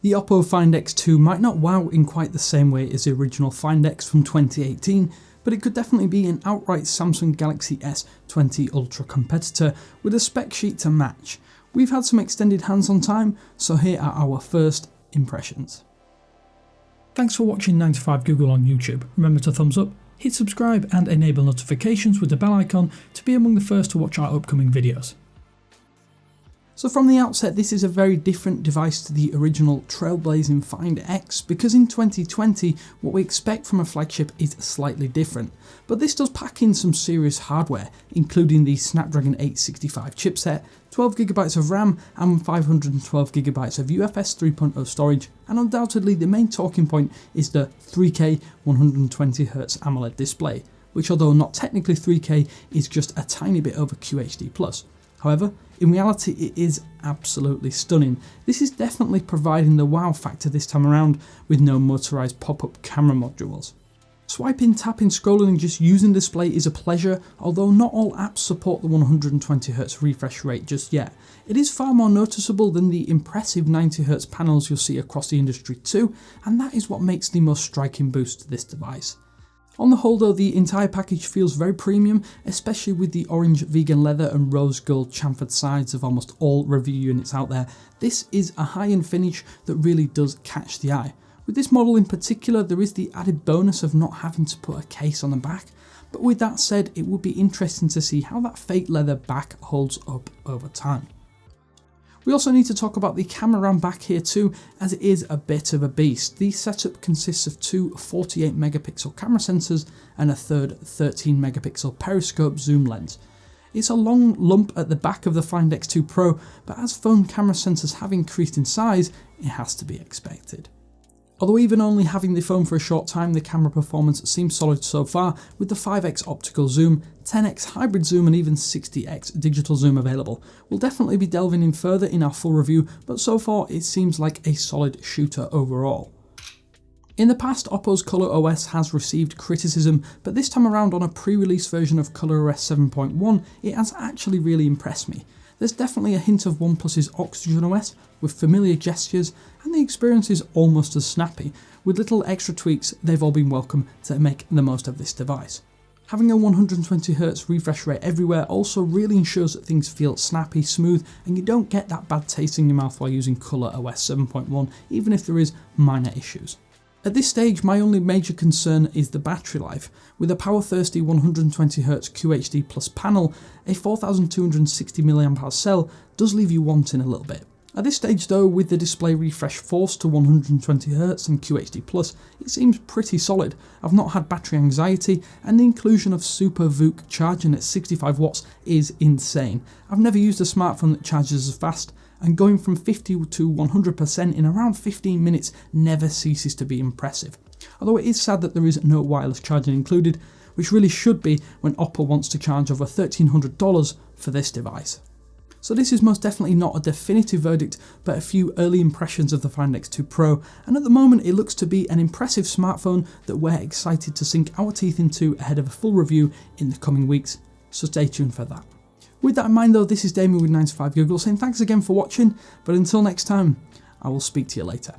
The Oppo Find X2 might not wow in quite the same way as the original Find X from 2018, but it could definitely be an outright Samsung Galaxy S20 Ultra competitor with a spec sheet to match. We've had some extended hands-on time, so here are our first impressions. Thanks for watching 9to5Google on YouTube. Remember to thumbs up, hit subscribe and enable notifications with the bell icon to be among the first to watch our upcoming videos. So from the outset, this is a very different device to the original trailblazing Find X, because in 2020 what we expect from a flagship is slightly different. But this does pack in some serious hardware, including the Snapdragon 865 chipset, 12GB of RAM and 512GB of UFS 3.0 storage, and undoubtedly the main talking point is the 3K 120Hz AMOLED display, which although not technically 3K is just a tiny bit over QHD+. However, in reality it is absolutely stunning. This is definitely providing the wow factor this time around with no motorised pop-up camera modules. Swiping, tapping, scrolling and just using the display is a pleasure, although not all apps support the 120Hz refresh rate just yet. It is far more noticeable than the impressive 90Hz panels you'll see across the industry too, and that is what makes the most striking boost to this device. On the whole though, the entire package feels very premium, especially with the orange vegan leather and rose gold chamfered sides of almost all review units out there. This is a high-end finish that really does catch the eye. With this model in particular, there is the added bonus of not having to put a case on the back, but with that said, it would be interesting to see how that fake leather back holds up over time. We also need to talk about the camera around back here too, as it is a bit of a beast. The setup consists of two 48MP camera sensors and a third 13MP periscope zoom lens. It's a long lump at the back of the Find X2 Pro, but as phone camera sensors have increased in size, it has to be expected. Although even only having the phone for a short time, the camera performance seems solid so far, with the 5x optical zoom, 10x hybrid zoom and even 60x digital zoom available. We'll definitely be delving in further in our full review, but so far it seems like a solid shooter overall. In the past, Oppo's ColorOS has received criticism, but this time around on a pre-release version of ColorOS 7.1, it has actually really impressed me. There's definitely a hint of OnePlus's Oxygen OS, with familiar gestures, and the experience is almost as snappy. With little extra tweaks, they've all been welcome to make the most of this device. Having a 120Hz refresh rate everywhere also really ensures that things feel snappy, smooth, and you don't get that bad taste in your mouth while using ColorOS 7.1, even if there is minor issues. At this stage, my only major concern is the battery life. With a power-thirsty 120Hz QHD Plus panel, a 4260mAh cell does leave you wanting a little bit. At this stage though, with the display refresh forced to 120Hz and QHD Plus, it seems pretty solid. I've not had battery anxiety, and the inclusion of Super VOOC charging at 65 watts is insane. I've never used a smartphone that charges as fast, and going from 50 to 100% in around 15 minutes never ceases to be impressive. Although it is sad that there is no wireless charging included, which really should be when Oppo wants to charge over $1,300 for this device. So this is most definitely not a definitive verdict, but a few early impressions of the Find X2 Pro, and at the moment it looks to be an impressive smartphone that we're excited to sink our teeth into ahead of a full review in the coming weeks, so stay tuned for that. With that in mind though, this is Damien with 9to5Google saying thanks again for watching, but until next time, I will speak to you later.